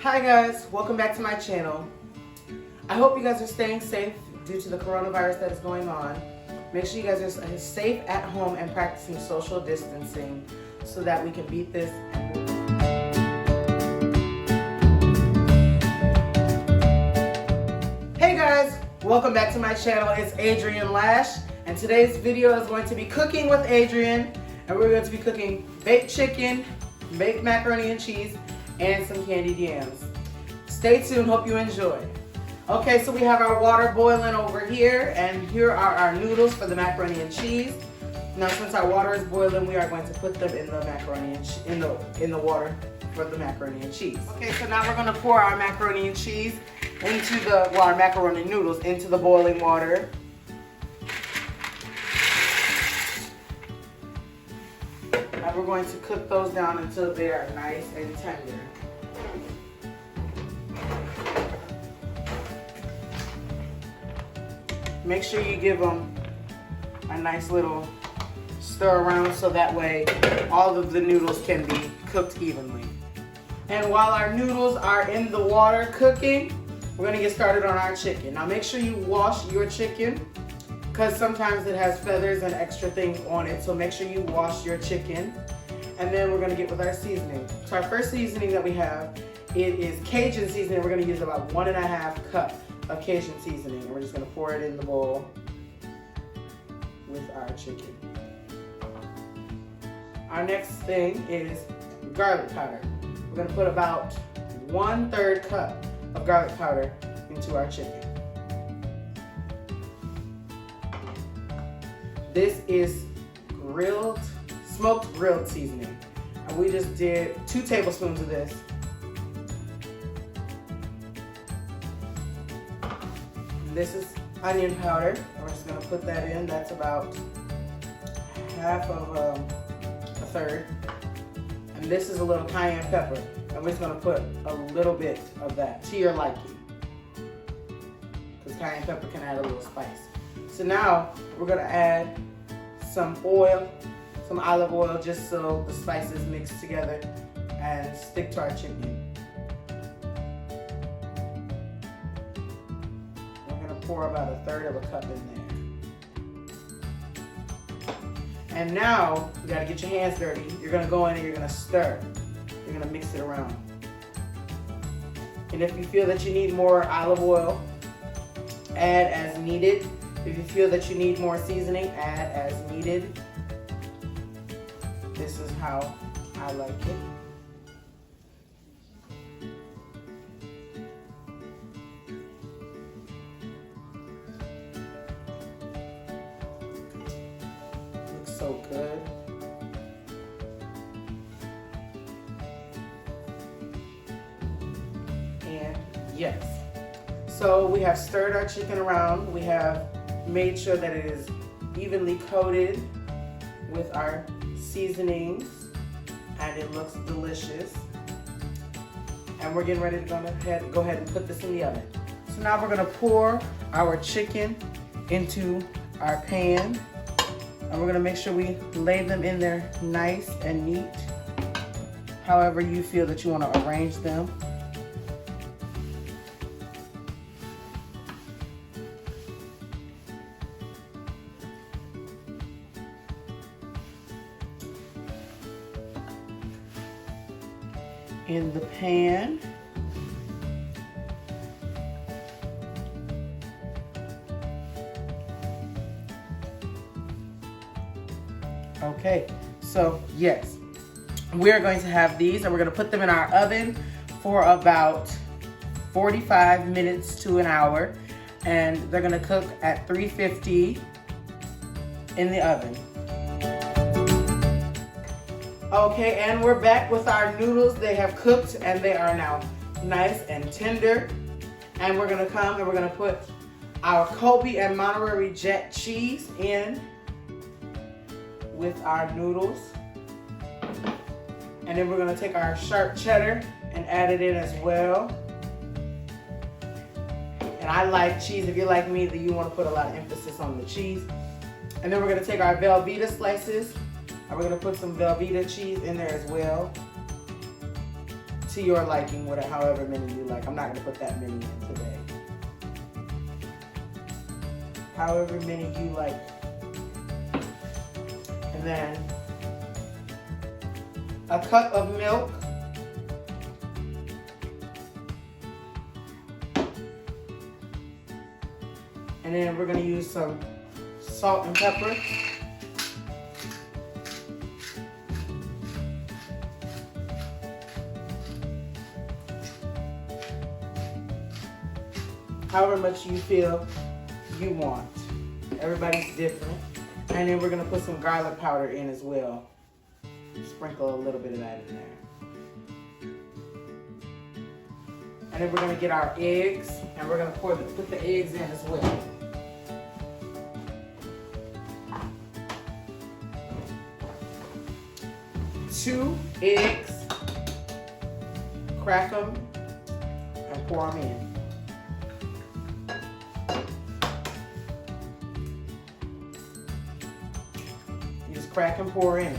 Hi guys, welcome back to my channel. I hope you guys are staying safe due to the coronavirus that is going on. Make sure you guys are safe at home and practicing social distancing so that we can beat this and move. Hey guys, welcome back to my channel. It's Adrian Lash, and today's video is going to be cooking with Adrian, and we're going to be cooking baked chicken, baked macaroni and cheese, and some candied yams. Stay tuned, hope you enjoy. Okay, so we have our water boiling over here, and here are our noodles for the macaroni and cheese. Now, since our water is boiling, we are going to put them in the macaroni and in the water for the macaroni and cheese. Okay, so now we're going to pour our macaroni and cheese into our macaroni noodles into the boiling water. And we're going to cook those down until they are nice and tender. Make sure you give them a nice little stir around so that way all of the noodles can be cooked evenly. And while our noodles are in the water cooking, we're going to get started on our chicken. Now make sure you wash your chicken because sometimes it has feathers and extra things on it. So make sure you wash your chicken. And then we're going to get with our seasoning. So our first seasoning that we have, it is Cajun seasoning. We're going to use about 1.5 cups of Cajun seasoning, and we're just going to pour it in the bowl with our chicken. Our next thing is garlic powder. We're going to put about 1/3 cup of garlic powder into our chicken. This is smoked grilled seasoning, and we just did 2 tablespoons of this. This is onion powder. We're just going to put that in. That's about half of a third. And this is a little cayenne pepper. And we're just going to put a little bit of that to your liking, because cayenne pepper can add a little spice. So now we're going to add some oil, some olive oil, just so the spices mix together and stick to our chicken. Pour about 1/3 of a cup in there. And now you got to get your hands dirty. You're going to go in and you're going to stir. You're going to mix it around. And if you feel that you need more olive oil, add as needed. If you feel that you need more seasoning, add as needed. This is how I like it. So good. And yes, so we have stirred our chicken around. We have made sure that it is evenly coated with our seasonings, and it looks delicious. And we're getting ready to go ahead and put this in the oven. So now we're going to pour our chicken into our pan. And we're going to make sure we lay them in there nice and neat, however you feel that you want to arrange them. In the pan. Okay, so yes, we're going to have these, and we're going to put them in our oven for about 45 minutes to an hour, and they're going to cook at 350 in the oven. Okay, and we're back with our noodles. They have cooked and they are now nice and tender. And we're going to come and we're going to put our Colby and Monterey Jet cheese in with our noodles. And then we're going to take our sharp cheddar and add it in as well. And I like cheese. If you're like me, then you want to put a lot of emphasis on the cheese. And then we're going to take our Velveeta slices, and we're going to put some Velveeta cheese in there as well to your liking, whatever, however many you like. I'm not gonna put that many in today. However many you like. And then a cup of milk. And then we're gonna use some salt and pepper. However much you feel you want. Everybody's different. And then we're gonna put some garlic powder in as well. Sprinkle a little bit of that in there. And then we're gonna get our eggs, and we're gonna put the eggs in as well. Two eggs, crack them, and pour them in. Just crack and pour in.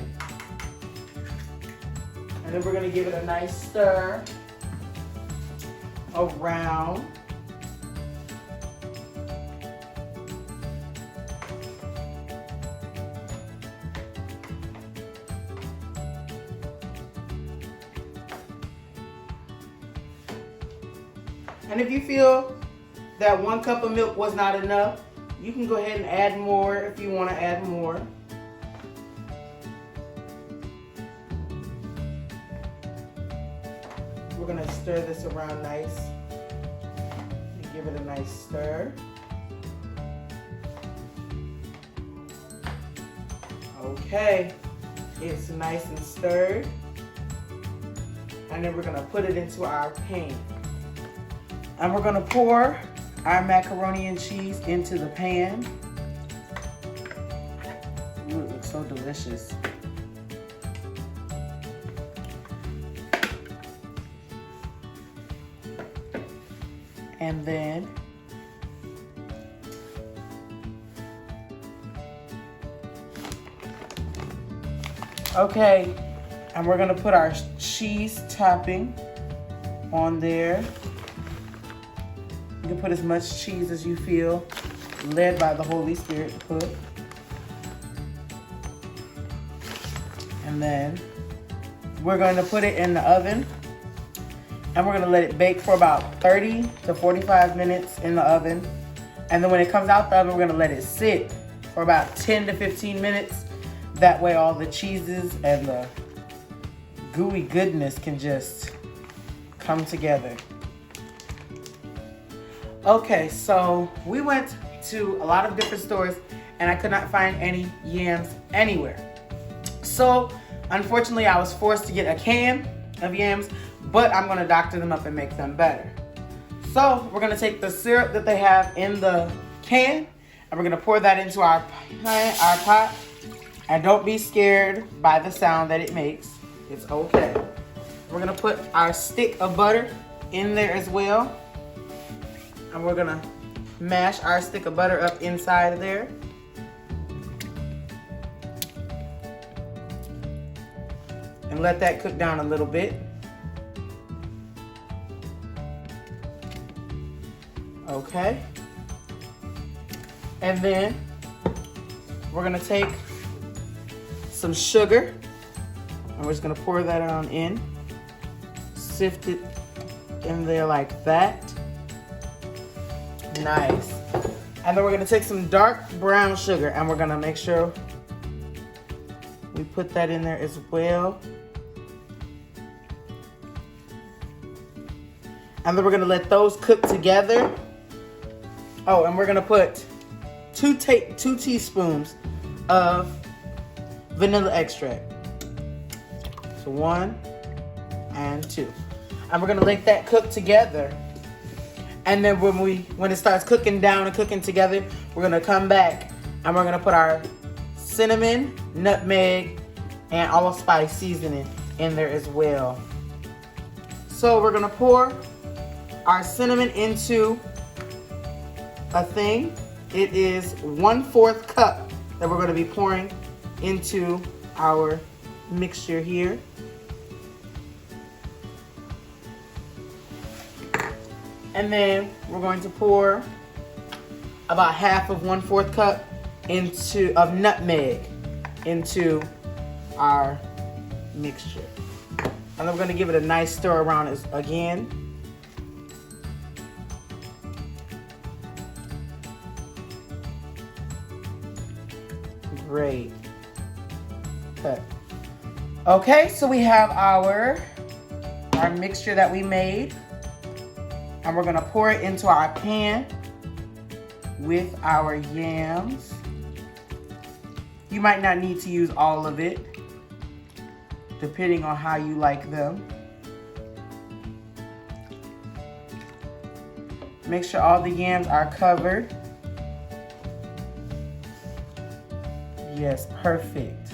And then we're gonna give it a nice stir around. And if you feel that 1 cup of milk was not enough, you can go ahead and add more if you want to add more. We're going to stir this around nice and give it a nice stir. Okay, it's nice and stirred. And then we're going to put it into our pan. And we're gonna pour our macaroni and cheese into the pan. Ooh, it looks so delicious. And then okay, and we're gonna put our cheese topping on there. You can put as much cheese as you feel led by the Holy Spirit to put. And then we're going to put it in the oven, and we're going to let it bake for about 30 to 45 minutes in the oven. And then when it comes out the oven, we're going to let it sit for about 10 to 15 minutes. That way all the cheeses and the gooey goodness can just come together. Okay, so we went to a lot of different stores and I could not find any yams anywhere. So unfortunately I was forced to get a can of yams, but I'm gonna doctor them up and make them better. So we're gonna take the syrup that they have in the can and we're gonna pour that into our pot. And don't be scared by the sound that it makes. It's okay. We're gonna put our stick of butter in there as well. And we're gonna mash our stick of butter up inside of there. And let that cook down a little bit. Okay. And then we're gonna take some sugar and we're just gonna pour that on in. Sift it in there like that. Nice. And then we're gonna take some dark brown sugar and we're gonna make sure we put that in there as well. And then we're gonna let those cook together. Oh, and we're gonna put two teaspoons of vanilla extract. So 1 and 2. And we're gonna let that cook together. And then when it starts cooking down and cooking together, we're gonna come back and we're gonna put our cinnamon, nutmeg, and allspice seasoning in there as well. So we're gonna pour our cinnamon into a thing. It is 1/4 cup that we're gonna be pouring into our mixture here. And then we're going to pour about half of 1/4 cup of nutmeg into our mixture. And I'm going to give it a nice stir around again. Great. Okay. Okay, so we have our mixture that we made. And we're gonna pour it into our pan with our yams. You might not need to use all of it, depending on how you like them. Make sure all the yams are covered. Yes, perfect.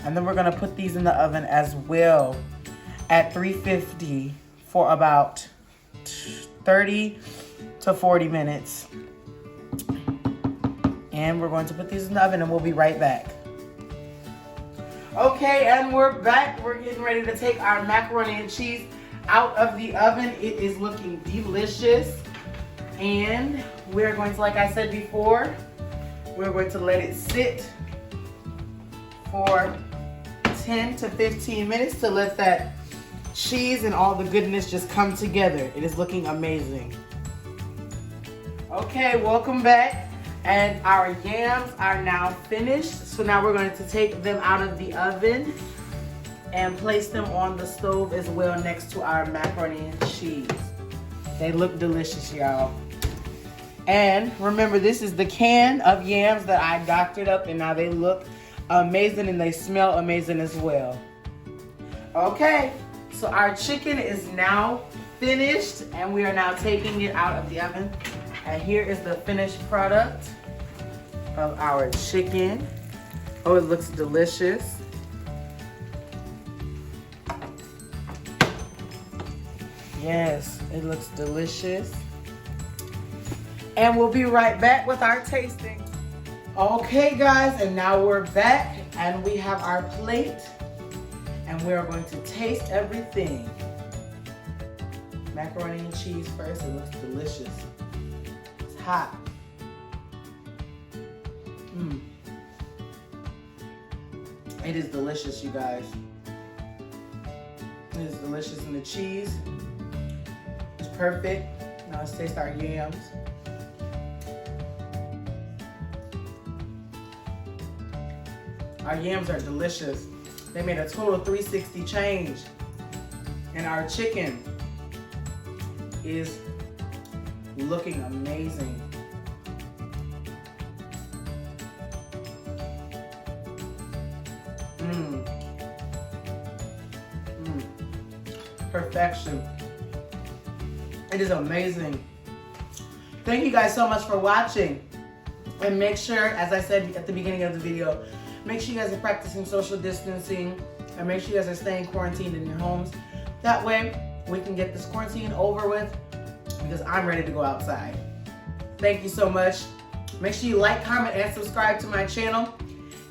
And then we're gonna put these in the oven as well at 350 for about 30 to 40 minutes. And we're going to put these in the oven and we'll be right back. Okay, and we're back. We're getting ready to take our macaroni and cheese out of the oven. It is looking delicious. And we're going to, like I said before, we're going to let it sit for 10 to 15 minutes to let that cheese and all the goodness just come together. It is looking amazing. Okay, welcome back. And our yams are now finished. So now we're going to take them out of the oven and place them on the stove as well next to our macaroni and cheese. They look delicious, y'all. And remember, this is the can of yams that I doctored up, and now they look amazing and they smell amazing as well. Okay, so our chicken is now finished and we are now taking it out of the oven. And here is the finished product of our chicken. Oh, it looks delicious. Yes, it looks delicious. And we'll be right back with our tasting. Okay, guys, and now we're back and we have our plate and we're going to taste everything. Macaroni and cheese first. It looks delicious. It's hot. It is delicious, you guys. It is delicious, and the cheese is perfect. Now let's taste our yams. Our yams are delicious. They made a total 360 change. And our chicken is looking amazing. Perfection. It is amazing. Thank you guys so much for watching. And make sure, as I said at the beginning of the video, make sure you guys are practicing social distancing and make sure you guys are staying quarantined in your homes. That way we can get this quarantine over with because I'm ready to go outside. Thank you so much. Make sure you like, comment, and subscribe to my channel,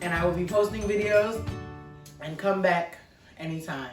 and I will be posting videos and come back anytime.